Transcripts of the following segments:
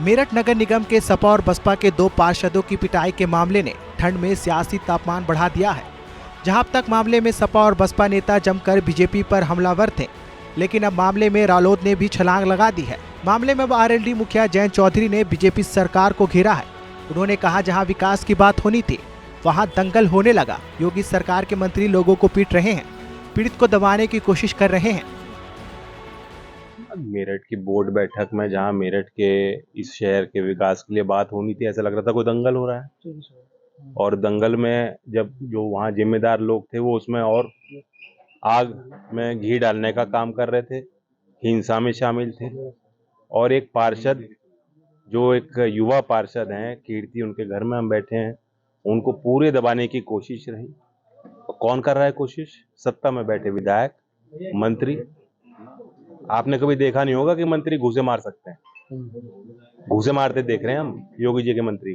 मेरठ नगर निगम के सपा और बसपा के 2 पार्षदों की पिटाई के मामले ने ठंड में सियासी तापमान बढ़ा दिया है। जहां अब तक मामले में सपा और बसपा नेता जमकर बीजेपी पर हमलावर थे, लेकिन अब मामले में रालोद ने भी छलांग लगा दी है। मामले में अब आरएलडी मुखिया जयंत चौधरी ने बीजेपी सरकार को घेरा है। उन्होंने कहा, जहां विकास की बात होनी थी वहां दंगल होने लगा। योगी सरकार के मंत्री लोगों को पीट रहे हैं, पीड़ित को दबाने की कोशिश कर रहे हैं। मेरठ की बोर्ड बैठक में जहां मेरठ के इस शहर के विकास के लिए बात होनी थी, ऐसा लग रहा था कोई दंगल हो रहा है। और दंगल में जब जो वहां जिम्मेदार लोग थे वो उसमें और आग में घी डालने का काम कर रहे थे, हिंसा में शामिल थे। और एक पार्षद जो एक युवा पार्षद हैं, कीर्ति, उनके घर में हम बैठे हैं, उनको पूरे दबाने की कोशिश रही। कौन कर रहा है कोशिश? सत्ता में बैठे विधायक, मंत्री। आपने कभी देखा नहीं होगा कि मंत्री घूसे मार सकते हैं। घूसे मारते देख रहे हैं हम योगी जी के मंत्री।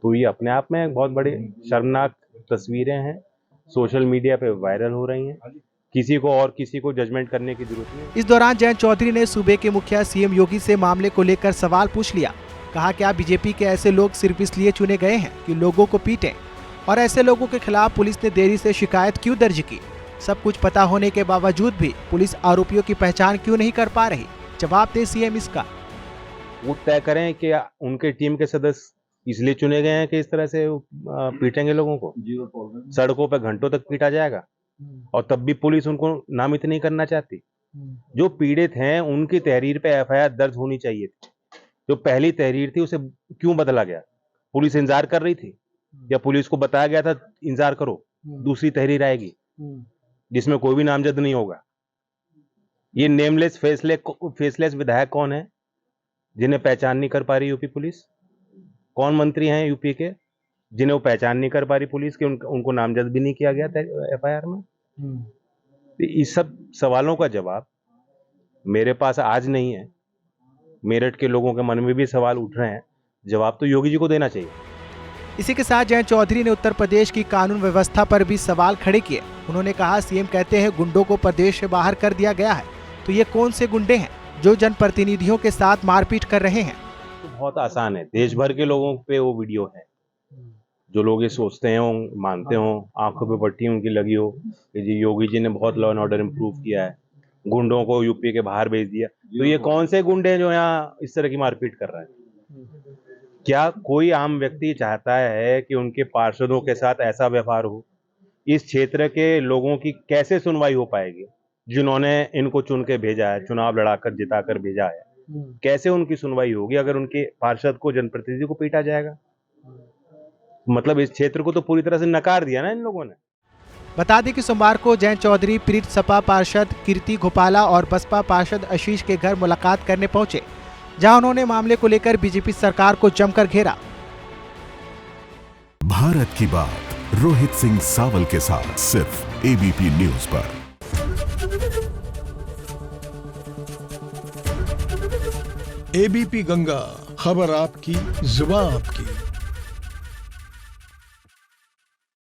तो ये अपने आप में बहुत बड़ी शर्मनाक तस्वीरें हैं, सोशल मीडिया पे वायरल हो रही हैं। किसी को जजमेंट करने की जरूरत नहीं। इस दौरान जयंत चौधरी ने सूबे के मुखिया सीएम योगी से मामले को लेकर सवाल पूछ लिया। कहा, क्या बीजेपी के ऐसे लोग सिर्फ इसलिए चुने गए हैं कि लोगों को पीटें, और ऐसे लोगों के खिलाफ पुलिस ने देरी से शिकायत क्यों दर्ज की? सब कुछ पता होने के बावजूद भी पुलिस आरोपियों की पहचान क्यों नहीं कर पा रही? जवाब दे सीएम इसका। वो तय करें कि उनके टीम के सदस्य इसलिए चुने गए हैं कि इस तरह से पीटेंगे लोगों को। सड़कों पे घंटों तक पीटा जाएगा और तब भी पुलिस उनको नामित नहीं करना चाहती। जो पीड़ित हैं उनकी तहरीर पे एफआईआर दर्ज होनी चाहिए थी। जो पहली तहरीर थी उसे क्यों बदला गया? पुलिस इंतजार कर रही थी या पुलिस को बताया गया था इंतजार करो, दूसरी तहरीर आएगी जिसमें कोई भी नामजद नहीं होगा? ये नेमलेस फेसलेस विधायक कौन है जिन्हें पहचान नहीं कर पा रही यूपी पुलिस? कौन मंत्री हैं यूपी के जिन्हें वो पहचान नहीं कर पा रही पुलिस के? उनको नामजद भी नहीं किया गया था एफआईआर में। इस सब सवालों का जवाब मेरे पास आज नहीं है। मेरठ के लोगों के मन में भी सवाल उठ रहे हैं, जवाब तो योगी जी को देना चाहिए। इसी के साथ जयंत चौधरी ने उत्तर प्रदेश की कानून व्यवस्था पर भी सवाल खड़े किए। उन्होंने कहा, सीएम कहते हैं गुंडों को प्रदेश से बाहर कर दिया गया है, तो ये कौन से गुंडे हैं जो जनप्रतिनिधियों के साथ मारपीट कर रहे हैं? तो बहुत आसान है, देश भर के लोगों पे वो वीडियो है। जो लोग ये सोचते हैं, मानते हो, आंखों पे पट्टी उनकी लगी हो कि जी योगी जी ने बहुत लॉ एंड ऑर्डर इम्प्रूव किया है, गुंडों को यूपी के बाहर भेज दिया, तो ये कौन से गुंडे हैं जो यहाँ इस तरह की मारपीट कर रहे हैं? क्या कोई आम व्यक्ति चाहता है कि उनके पार्षदों के साथ ऐसा व्यवहार हो? इस क्षेत्र के लोगों की कैसे सुनवाई हो पाएगी जिन्होंने इनको चुन के भेजा है, चुनाव लड़ाकर जिताकर भेजा है? कैसे उनकी सुनवाई होगी अगर उनके पार्षद को, जनप्रतिनिधि को पीटा जाएगा? मतलब इस क्षेत्र को तो पूरी तरह से नकार दिया ना इन लोगों ने। बता दें कि सोमवार को जयंत चौधरी पीड़ित सपा पार्षद कीर्ति घोपाला और बसपा पार्षद आशीष के घर मुलाकात करने पहुंचे, जहां उन्होंने मामले को लेकर बीजेपी सरकार को जमकर घेरा। भारत की बात रोहित सिंह सावल के साथ सिर्फ एबीपी न्यूज पर। एबीपी गंगा, खबर आपकी, जुबान आपकी।